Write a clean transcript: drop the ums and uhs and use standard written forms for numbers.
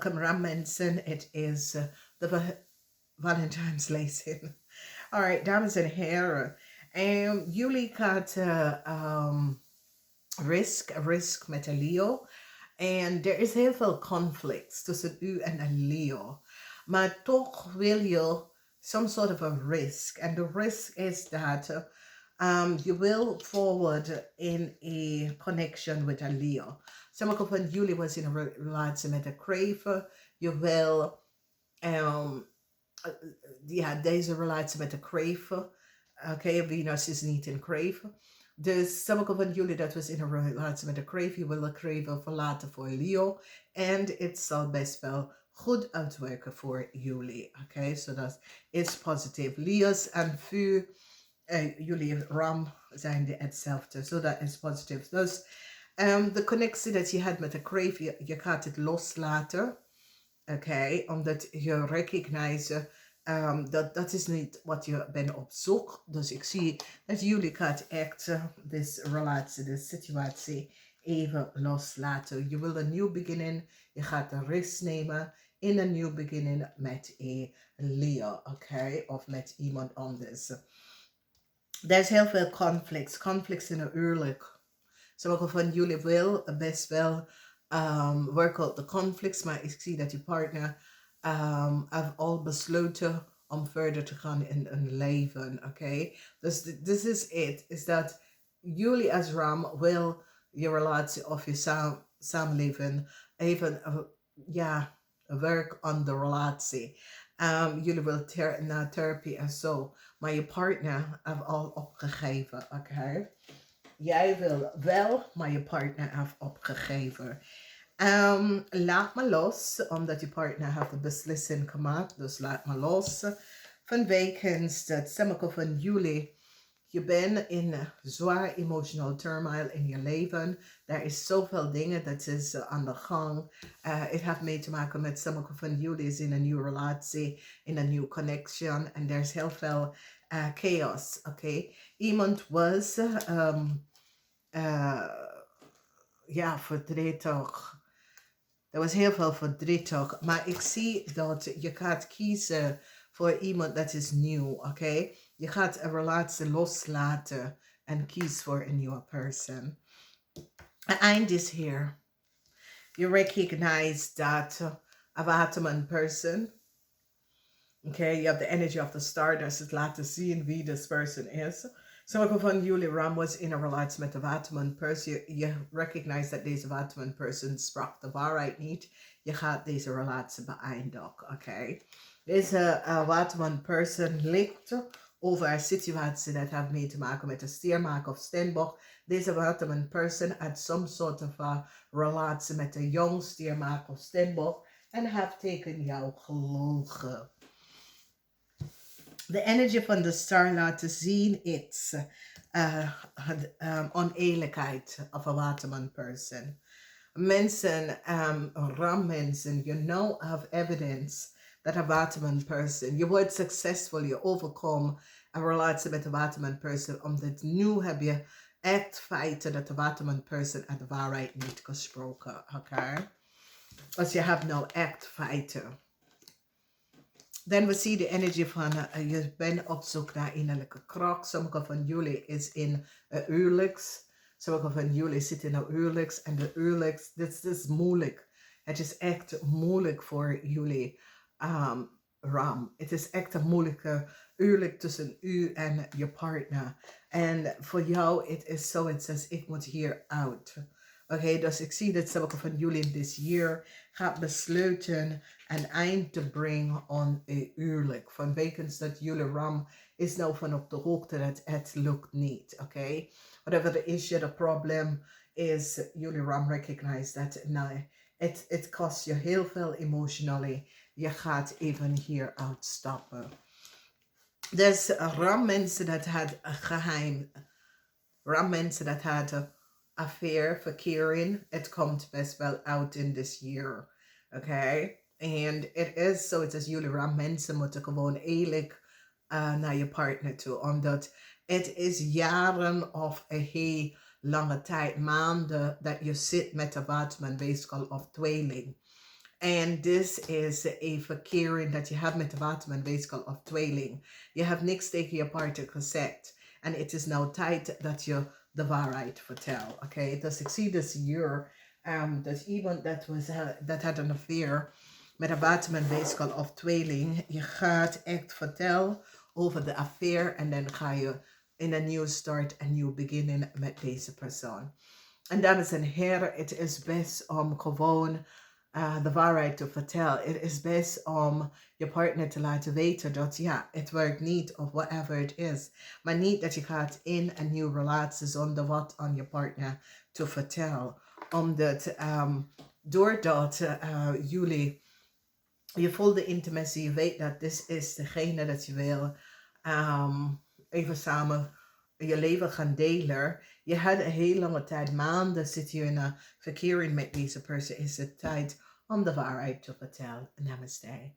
welcome Ram mensen. Het is de Valentine's Lezing. Alright, dames en heren. Juli gaat risk met een Leo. En er is heel veel conflict tussen u en een Leo. Maar toch wil je some sort of a risk. And the risk is that you will forward in a connection with a Leo. Sommige van jullie was in een relatie met een Crave. Je wil deze relatie met de Crave. Oké, Venus is niet in Crave. Dus sommige van jullie dat was in een relatie met de Crave. Je wil de Crave verlaten voor Leo. En het zal best wel goed uitwerken voor jullie. Oké, so dat is positief. Leo's en vuur. Jullie Ram zijn hetzelfde. So dat is positief. Dus de connectie dat je had met de Crave, je gaat het loslaten. Oké, omdat je recognize dat is niet wat je bent op zoek. Dus ik zie dat jullie gaat echt deze relatie, deze situatie even loslaten. Je wil een nieuw beginning. Je gaat een rust nemen in een nieuw beginning met een Leo. Oké, of met iemand anders. Er is heel veel conflicts in een huwelijk. Sommige van jullie wil best wel work out de conflicts, maar ik zie dat je partner heeft al besloten om verder te gaan in een leven, oké? Dus this is it, is dat jullie als Ram wil je relatie of je samenleven even, werk aan de relatie. Jullie willen naar therapie en zo, maar je partner heeft al opgegeven, oké? Jij wil wel, maar je partner heeft opgegeven. Laat me los, omdat je partner heeft de beslissing gemaakt. Dus laat me los. Vanwege dat sommige van jullie, je bent in zwaar emotional turmoil in je leven. Er is zoveel dingen dat is aan de gang. Het heeft mee te maken met sommige van jullie is in een nieuwe relatie, in een nieuwe connection. En er is heel veel chaos, oké? Iemand was verdrietig. Er was heel veel verdrietig. Maar ik zie dat je gaat kiezen voor iemand dat is nieuw, oké? Je gaat een relatie loslaten en kies voor een nieuwe person. The end is here. You recognize that a Vataman person. Okay, you have the energy of the star. Dus het laten zien wie this person is. Sommige van jullie Ram was in een relatie met de Vataman person. Je recognize dat deze Vataman person sprak de waarheid niet. Je gaat deze relatie beëindigen, oké? Deze Vataman person licht over een situatie dat heeft mee te maken met een stiermaker of steenbok. Deze Vataman person had some sort of relatie met een jong stiermaker of steenbok en heeft tegen jou gelogen. De energie van de star laten zien is oneerlijkheid of a Vataman person. Mensen, Ram mensen, you know have evidence that a Vataman person, je wordt succesvol, je overkomt een relatie met een Vataman person, omdat nu heb je echt feiten dat de Vataman person uit de waarheid niet gesproken, oké? Dus je hebt nou echt feiten. Dan we zien de energie van, je bent op zoek naar innerlijke kracht. Sommige van jullie is in huwelijks. Sommige van jullie zitten in een huwelijks. En de huwelijks, dit is moeilijk. Het is echt moeilijk voor jullie, Ram. Het is echt een moeilijke huwelijk tussen u en je partner. En voor jou, het is zoiets als, ik moet hier uit. Oké, dus ik zie dat sommige van jullie in dit jaar gaat besluiten een eind te brengen aan een huwelijk. Vanwege dat jullie Ram is nou van op de hoogte dat het lukt niet. Oké, whatever the issue, the problem is, jullie Ram recognize dat nee, het kost je heel veel emotionally. Je gaat even hier uitstappen. Dus Ram mensen dat had een geheim. Ram mensen dat hadden affair, verkering. Het komt best wel uit in this year. Oké? En het is zo, het is jullie Ram mensen moeten gewoon eerlijk naar je partner toe. Omdat het is jaren of een heel lange tijd, maanden, dat je zit met de Vatman, weeskal of tweeling. En dit is een verkering dat je hebt met de watermanweeskel of tweeling. Je hebt niks tegen je partner gezegd. En het is nou tijd dat je de waarheid vertelt. Oké, dus ik zie dus hier dat iemand dat had een affair met een watermanweeskel of tweeling. Je gaat echt vertellen over de affair en dan ga je in een nieuw start, een nieuw beginnen met deze persoon. En dames en heren, het is best om gewoon de waarheid te vertellen. Het is best om je partner te laten weten dat ja, het werkt niet of whatever het is. Maar niet dat je gaat in een nieuwe relatie zonder wat aan je partner te vertellen. Omdat doordat jullie, je voelt de intimacy, je weet dat dit is degene dat je wil even samen je leven gaan delen. Je had een heel lange tijd, maanden zit je in een verkering met deze persoon. Is het tijd om de waarheid te vertellen. Namaste.